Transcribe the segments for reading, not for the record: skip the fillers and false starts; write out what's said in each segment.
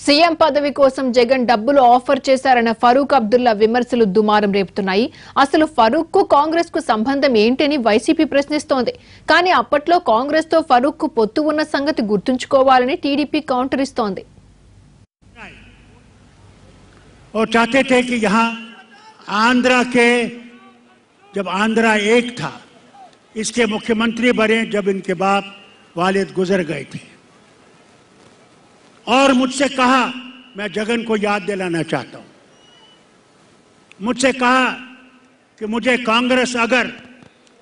CM పదవి కోసం జగన్ డబ్బులు ఆఫర్ చేశారన్న ఫరూక్ అబ్దుల్లా విమర్శలు దుమారం రేపుతున్నాయి. అసలు ఫరూక్ కు కాంగ్రెస్ కు సంబంధం ఏంటని వైసీపీ ప్రశ్నిస్తోంది. కానీ అప్పట్లో కాంగ్రెస్ తో ఫరూక్ కు పొత్తు ఉన్న సంగతి గుర్తుంచుకోవాలని టీడీపీ కౌంటర్ ఇస్తోంది. और चाहते थे कि यहाँ आंध्रा के जब आंध्रा एक था इसके मुख्यमंत्री बने जब इनके बाप वालिद गुजर गए थे और मुझसे कहा, मैं जगन को याद दिलाना चाहता हूं, मुझसे कहा कि मुझे कांग्रेस अगर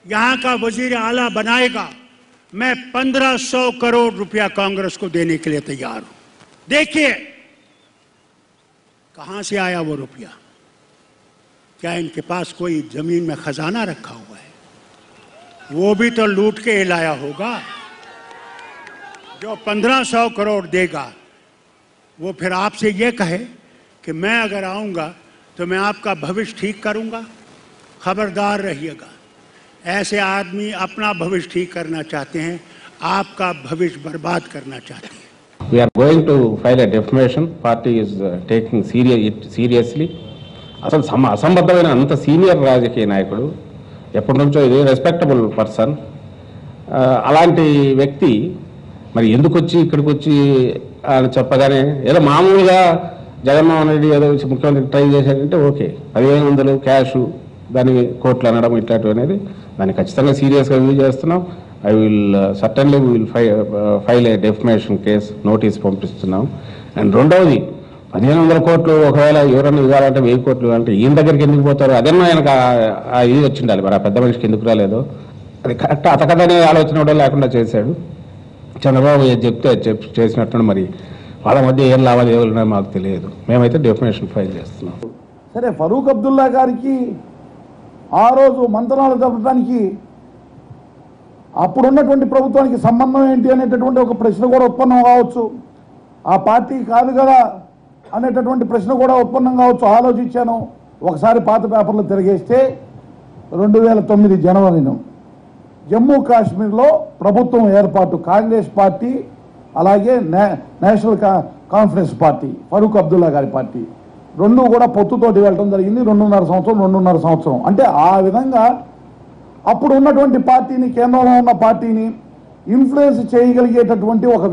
यहां का वजीर आला बनाएगा मैं 1500 करोड़ रुपया कांग्रेस को देने के लिए तैयार हूं। देखिए कहां से आया वो रुपया। क्या इनके पास कोई जमीन में खजाना रखा हुआ है? वो भी तो लूट के लाया होगा। जो 1500 करोड़ देगा वो फिर आपसे ये कहे कि मैं अगर आऊंगा तो मैं आपका भविष्य ठीक करूंगा। खबरदार रहिएगा, ऐसे आदमी अपना भविष्य ठीक करना चाहते हैं, आपका भविष्य बर्बाद करना चाहते हैं। We are going to file a defamation. Party is taking it seriously. అసలు అసంబద్ధమైన అంత సీనియర్ రాజకీయ నాయకుడు, ఎప్పటి నుంచో ఇది రెస్పెక్టబుల్ పర్సన్, అలాంటి వ్యక్తి మరి ఎందుకు వచ్చి ఇక్కడికి వచ్చి అని చెప్పగానే ఏదో మామూలుగా జగన్మోహన్ రెడ్డి ఏదో ముఖ్యమంత్రి ట్రై చేశాడంటే ఓకే, 1500 క్యాష్ దాన్ని కోట్లు అనడం ఇట్లాంటివి అనేది దాన్ని ఖచ్చితంగా సీరియస్గా రివ్యూ చేస్తున్నాం. I will certainly we will file a defamation case, notice పంపిస్తున్నాం. అండ్ రెండవది 1500 కోట్లు ఒకవేళ ఎవరన్నా ఇవ్వాలంటే 1000 కోట్లు అంటే ఈయన దగ్గరికి ఎందుకు పోతారు? అదన్నా ఆయనకు ఇది వచ్చిండాలి, మరి ఆ పెద్ద మనిషికి ఎందుకు రాలేదో అది కరెక్ట్. అతకదనే ఆలోచన కూడా లేకుండా చేశాడు. చంద్రబాబు చెప్తే చేసినట్టు మరి వాళ్ళ మధ్య ఏం లావాదేవీలు ఉన్నాయో మాకు తెలియదు. మేమైతే డెఫినేషన్ ఫైల్ చేస్తున్నాం. సరే, ఫరూక్ అబ్దుల్లా గారికి ఆ రోజు మంత్రాలు జరపడానికి అప్పుడున్నటువంటి ప్రభుత్వానికి సంబంధం ఏంటి అనేటటువంటి ఒక ప్రశ్న కూడా ఉత్పన్నం కావచ్చు. ఆ పార్టీ కాదు కదా అనేటటువంటి ప్రశ్న కూడా ఉత్పన్నం కావచ్చు. ఆలోచించాను. ఒకసారి పాత పేపర్లు తిరిగేస్తే 2009 జనవరిలో జమ్మూ కాశ్మీర్లో ప్రభుత్వం ఏర్పాటు, కాంగ్రెస్ పార్టీ అలాగే national conference party, Farooq Abdullah గారి పార్టీ రెండు కూడా పొత్తుతోటి వెళ్ళడం జరిగింది. 2.5 సంవత్సరం అంటే ఆ విధంగా అప్పుడు ఉన్నటువంటి పార్టీని, కేంద్రంలో ఉన్న పార్టీని ఇన్ఫ్లుయెన్స్ చేయగలిగేటటువంటి ఒక